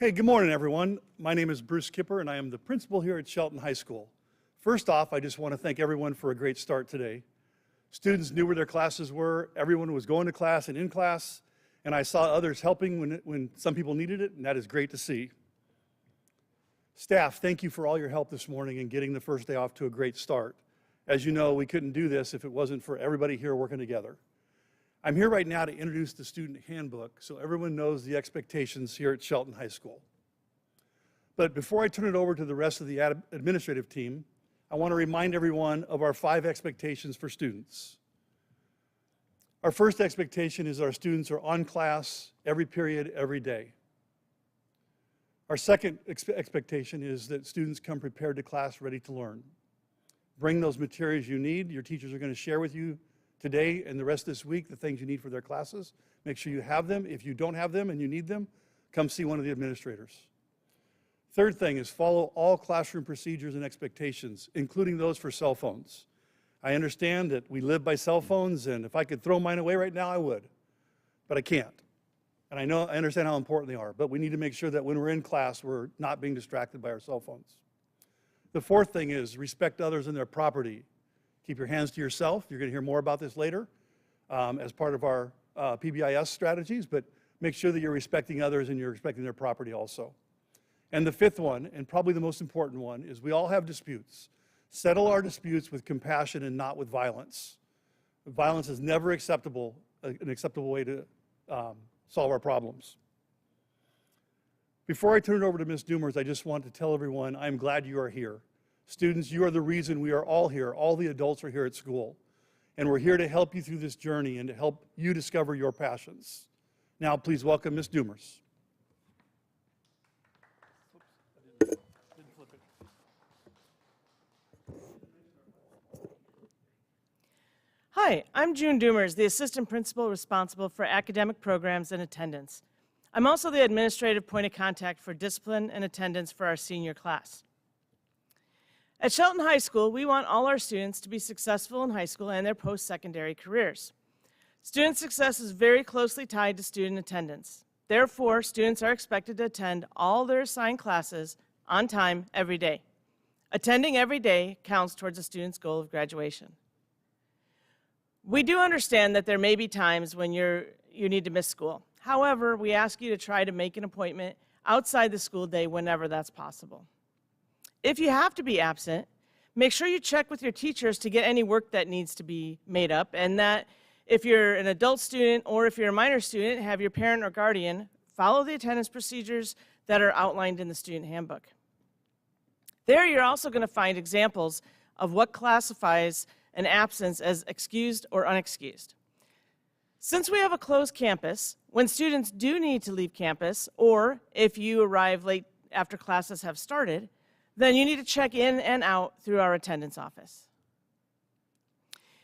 Hey, good morning, everyone. My name is Bruce Kipper, and I am the principal here at Shelton High School. First off, I just want to thank everyone for a great start today. Students knew where their classes were, everyone was going to class and in class, and I saw others helping when some people needed it, and that is great to see. Staff, thank you for all your help this morning in getting the first day off to a great start. As you know, we couldn't do this if it wasn't for everybody here working together. I'm here right now to introduce the student handbook so everyone knows the expectations here at Shelton High School. But before I turn it over to the rest of the administrative team, I want to remind everyone of our 5 expectations for students. Our first expectation is our students are on class every period, every day. Our second expectation is that students come prepared to class ready to learn. Bring those materials you need. Your teachers are going to share with you today and the rest of this week the things you need for their classes. Make sure you have them. If you don't have them and you need them, come see one of the administrators. Third thing is follow all classroom procedures and expectations, including those for cell phones. I understand that we live by cell phones, and if I could throw mine away right now, I would, but I can't. And I understand how important they are, but we need to make sure that when we're in class, we're not being distracted by our cell phones. The fourth thing is respect others and their property. Keep your hands to yourself. You're going to hear more about this later as part of our PBIS strategies, but make sure that you're respecting others and you're respecting their property also. And the fifth one, and probably the most important one, is we all have disputes. Settle our disputes with compassion and not with violence. Violence is never acceptable, an acceptable way to solve our problems. Before I turn it over to Ms. Doomers, I just want to tell everyone I'm glad you are here. Students, you are the reason we are all here. All the adults are here at school. And we're here to help you through this journey and to help you discover your passions. Now, please welcome Ms. Doomers. Hi, I'm June Doomers, the assistant principal responsible for academic programs and attendance. I'm also the administrative point of contact for discipline and attendance for our senior class. At Shelton High School, we want all our students to be successful in high school and their post-secondary careers. Student success is very closely tied to student attendance. Therefore, students are expected to attend all their assigned classes on time every day. Attending every day counts towards a student's goal of graduation. We do understand that there may be times when you need to miss school. However, we ask you to try to make an appointment outside the school day whenever that's possible. If you have to be absent, make sure you check with your teachers to get any work that needs to be made up, and that if you're an adult student or if you're a minor student, have your parent or guardian follow the attendance procedures that are outlined in the student handbook. There you're also going to find examples of what classifies an absence as excused or unexcused. Since we have a closed campus, when students do need to leave campus, or if you arrive late after classes have started, then you need to check in and out through our attendance office.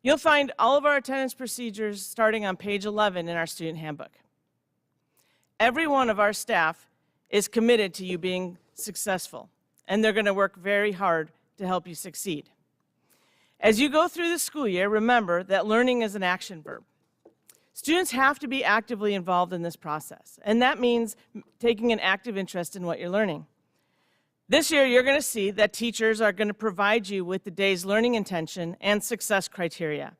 You'll find all of our attendance procedures starting on page 11 in our student handbook. Every one of our staff is committed to you being successful, and they're going to work very hard to help you succeed. As you go through the school year, remember that learning is an action verb. Students have to be actively involved in this process, and that means taking an active interest in what you're learning. This year, you're going to see that teachers are going to provide you with the day's learning intention and success criteria.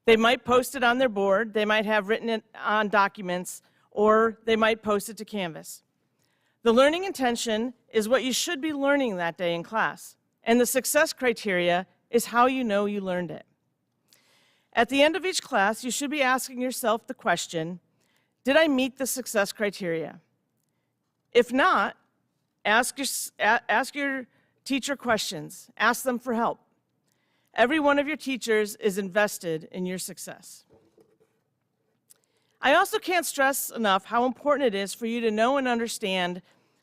They might post it on their board, they might have written it on documents, or they might post it to Canvas. The learning intention is what you should be learning that day in class, and the success criteria is how you know you learned it. At the end of each class, you should be asking yourself the question, did I meet the success criteria? If not, ask your teacher questions. Ask them for help. Every one of your teachers is invested in your success. I also can't stress enough how important it is for you to know and understand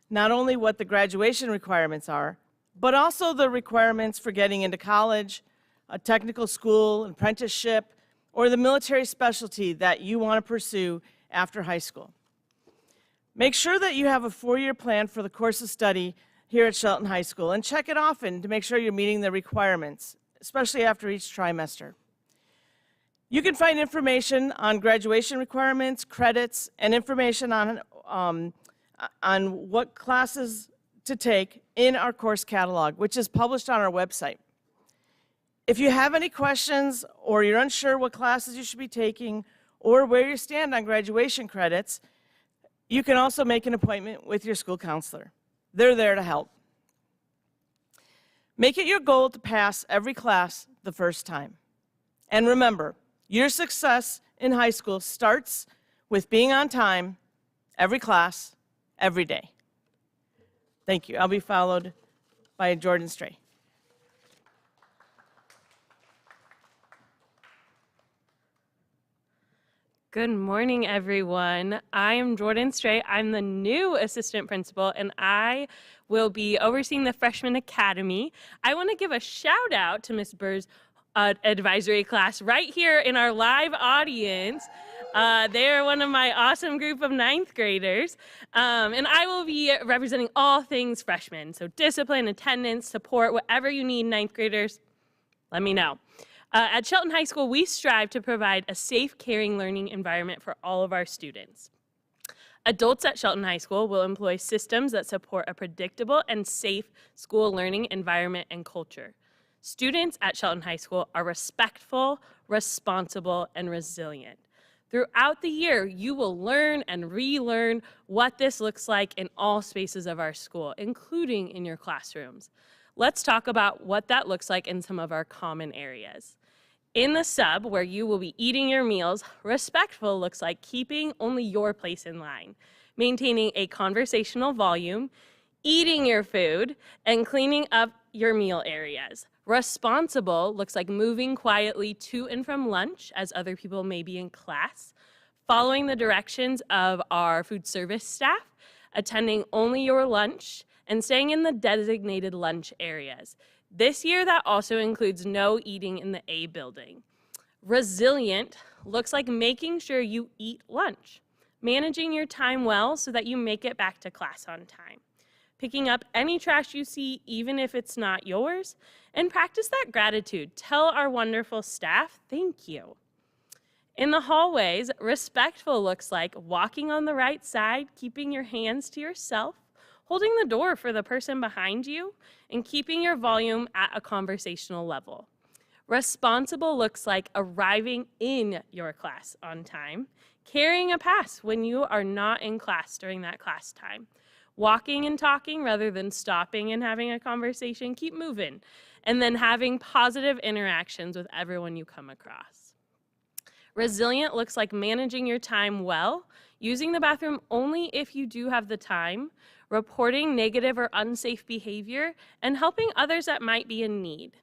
not only what the graduation requirements are, but also the requirements for getting into college, a technical school, apprenticeship, or the military specialty that you want to pursue after high school. Make sure that you have a 4-year plan for the course of study here at Shelton High School, and check it often to make sure you're meeting the requirements, especially after each trimester. You can find information on graduation requirements, credits, and information on on what classes to take in our course catalog, which is published on our website. If you have any questions or you're unsure what classes you should be taking or where you stand on graduation credits, you can also make an appointment with your school counselor. They're there to help. Make it your goal to pass every class the first time. And remember, your success in high school starts with being on time, every class, every day. Thank you. I'll be followed by Jordan Stray. Good morning, everyone. I am Jordan Stray. I'm the new assistant principal, and I will be overseeing the Freshman Academy. I want to give a shout out to Ms. Burr's advisory class right here in our live audience. They are one of my awesome group of 9th graders, and I will be representing all things freshmen. So discipline, attendance, support, whatever you need, 9th graders, let me know. At Shelton High School, we strive to provide a safe, caring learning environment for all of our students. Adults at Shelton High School will employ systems that support a predictable and safe school learning environment and culture. Students at Shelton High School are respectful, responsible, and resilient. Throughout the year, you will learn and relearn what this looks like in all spaces of our school, including in your classrooms. Let's talk about what that looks like in some of our common areas. In the sub, where you will be eating your meals, respectful looks like keeping only your place in line, maintaining a conversational volume, eating your food, and cleaning up your meal areas. Responsible looks like moving quietly to and from lunch as other people may be in class, following the directions of our food service staff, attending only your lunch, and staying in the designated lunch areas. This year, that also includes no eating in the A building. Resilient looks like making sure you eat lunch, managing your time well so that you make it back to class on time, picking up any trash you see, even if it's not yours, and practice that gratitude. Tell our wonderful staff, thank you. In the hallways, respectful looks like walking on the right side, keeping your hands to yourself, holding the door for the person behind you, and keeping your volume at a conversational level. Responsible looks like arriving in your class on time, carrying a pass when you are not in class during that class time, walking and talking rather than stopping and having a conversation, keep moving, and then having positive interactions with everyone you come across. Resilient looks like managing your time well, using the bathroom only if you do have the time, reporting negative or unsafe behavior, and helping others that might be in need.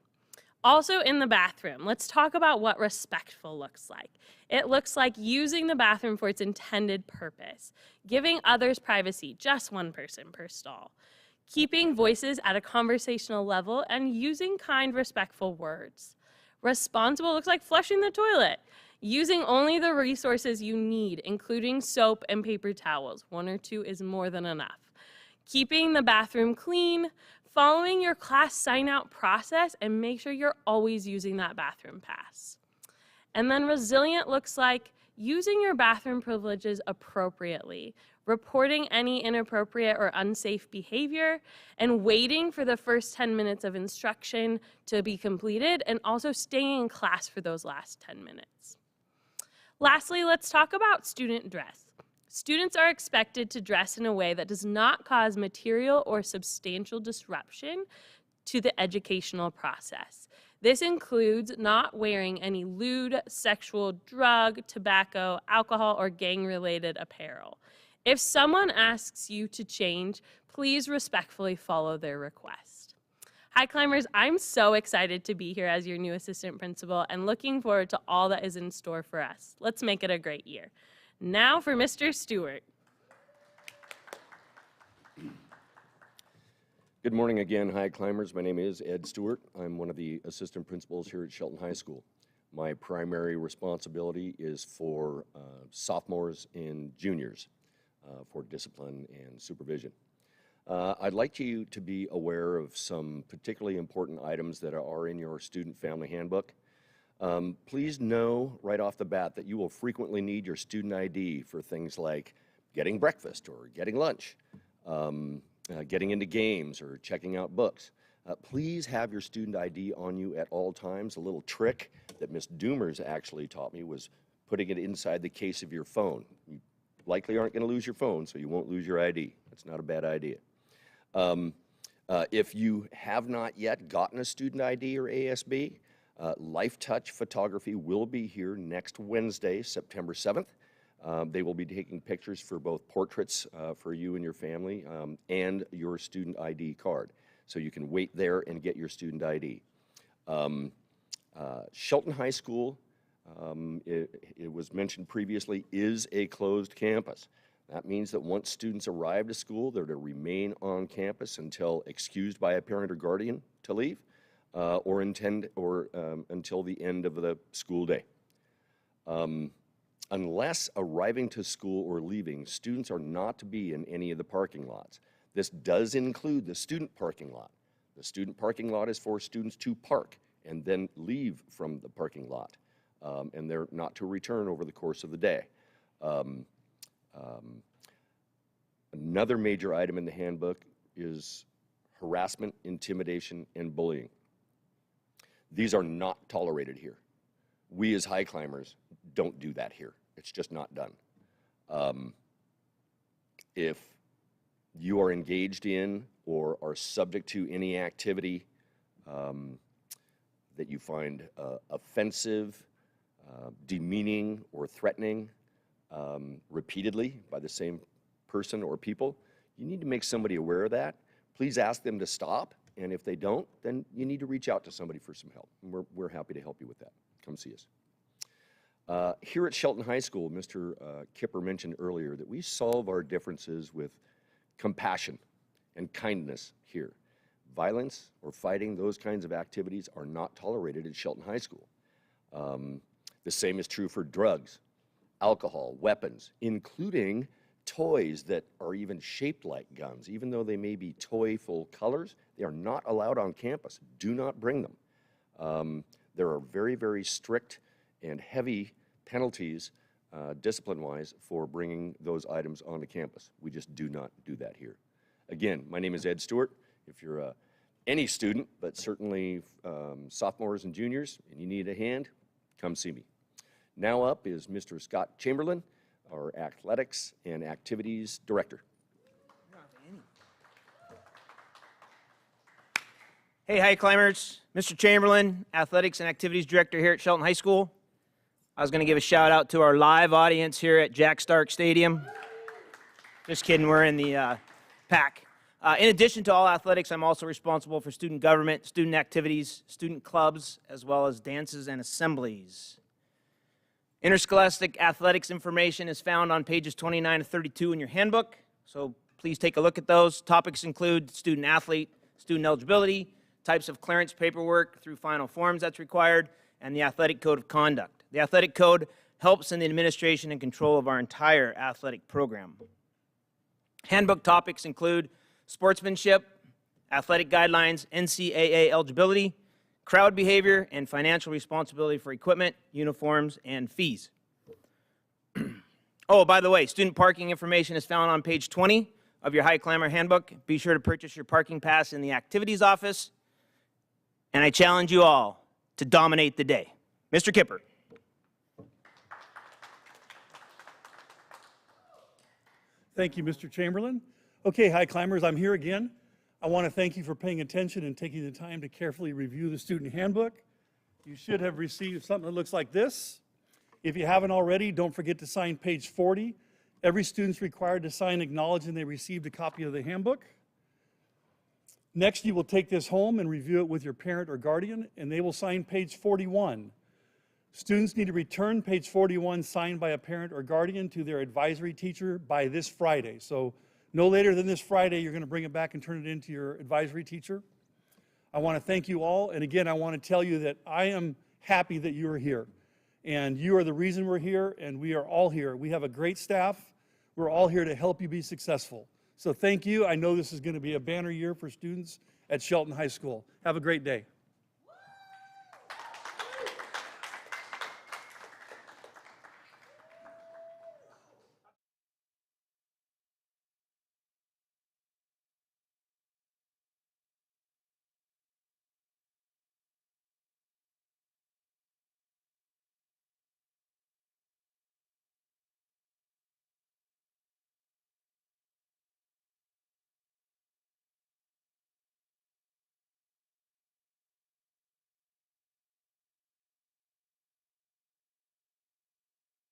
Also in the bathroom, let's talk about what respectful looks like. It looks like using the bathroom for its intended purpose, giving others privacy, just one person per stall, keeping voices at a conversational level, and using kind, respectful words. Responsible looks like flushing the toilet, using only the resources you need, including soap and paper towels. 1 or 2 is more than enough. Keeping the bathroom clean, following your class sign-out process, and make sure you're always using that bathroom pass. And then resilient looks like using your bathroom privileges appropriately, reporting any inappropriate or unsafe behavior, and waiting for the first 10 minutes of instruction to be completed, and also staying in class for those last 10 minutes. Lastly, let's talk about student dress. Students are expected to dress in a way that does not cause material or substantial disruption to the educational process. This includes not wearing any lewd, sexual, drug, tobacco, alcohol, or gang-related apparel. If someone asks you to change, please respectfully follow their request. Hi climbers, I'm so excited to be here as your new assistant principal and looking forward to all that is in store for us. Let's make it a great year. Now for Mr. Stewart. Good morning again, High Climbers. My name is Ed Stewart. I'm one of the assistant principals here at Shelton High School. My primary responsibility is for sophomores and juniors for discipline and supervision. I'd like you to be aware of some particularly important items that are in your student family handbook. Please know right off the bat that you will frequently need your student ID for things like getting breakfast or getting lunch, getting into games or checking out books. Please have your student ID on you at all times. A little trick that Ms. Doomers actually taught me was putting it inside the case of your phone. You likely aren't going to lose your phone, so you won't lose your ID. That's not a bad idea. If you have not yet gotten a student ID or ASB, Life Touch Photography will be here next Wednesday, September 7th. They will be taking pictures for both portraits for you and your family and your student ID card. So you can wait there and get your student ID. Shelton High School, it was mentioned previously, is a closed campus. That means that once students arrive to school, they're to remain on campus until excused by a parent or guardian to leave, or until the end of the school day. Unless arriving to school or leaving, students are not to be in any of the parking lots. This does include the student parking lot. The student parking lot is for students to park and then leave from the parking lot, and they're not to return over the course of the day. Another major item in the handbook is harassment, intimidation, and bullying. These are not tolerated here. We as high climbers don't do that here. It's just not done. If you are engaged in or are subject to any activity that you find offensive, demeaning, or threatening repeatedly by the same person or people, you need to make somebody aware of that. Please ask them to stop, and if they don't, then you need to reach out to somebody for some help. And we're happy to help you with that. Come see us. Here at Shelton High School, Mr. Kipper mentioned earlier that we solve our differences with compassion and kindness here. Violence or fighting, those kinds of activities are not tolerated at Shelton High School. The same is true for drugs, alcohol, weapons, including toys that are even shaped like guns. Even though they may be toy-full colors, they are not allowed on campus. Do not bring them. There are very, very strict and heavy penalties, discipline-wise, for bringing those items onto campus. We just do not do that here. Again, my name is Ed Stewart. If you're any student, but certainly sophomores and juniors, and you need a hand, come see me. Now up is Mr. Scott Chamberlain, our Athletics and Activities Director. Hey, high climbers. Mr. Chamberlain, Athletics and Activities Director here at Shelton High School. I was going to give a shout out to our live audience here at Jack Stark Stadium. Just kidding, we're in the pack. In addition to all athletics, I'm also responsible for student government, student activities, student clubs, as well as dances and assemblies. Interscholastic athletics information is found on pages 29 to 32 in your handbook, so please take a look at those. Topics include student athlete, student eligibility, types of clearance paperwork through final forms that's required, and the athletic code of conduct. The athletic code helps in the administration and control of our entire athletic program. Handbook topics include sportsmanship, athletic guidelines, NCAA eligibility, crowd behavior, and financial responsibility for equipment, uniforms, and fees. Oh, by the way, student parking information is found on page 20 of your High Climber handbook. Be sure to purchase your parking pass in the activities office. And I challenge you all to dominate the day. Mr. Kipper. Thank you, Mr. Chamberlain. Okay, high climbers, I'm here again. I want to thank you for paying attention and taking the time to carefully review the student handbook. You should have received something that looks like this. If you haven't already, don't forget to sign page 40. Every student's required to sign acknowledging they received a copy of the handbook. Next, you will take this home and review it with your parent or guardian, and they will sign page 41. Students need to return page 41 signed by a parent or guardian to their advisory teacher by this Friday. So no later than this Friday, you're going to bring it back and turn it into your advisory teacher. I want to thank you all, and again, I want to tell you that I am happy that you are here. And you are the reason we're here, and we are all here. We have a great staff. We're all here to help you be successful. So thank you. I know this is going to be a banner year for students at Shelton High School. Have a great day.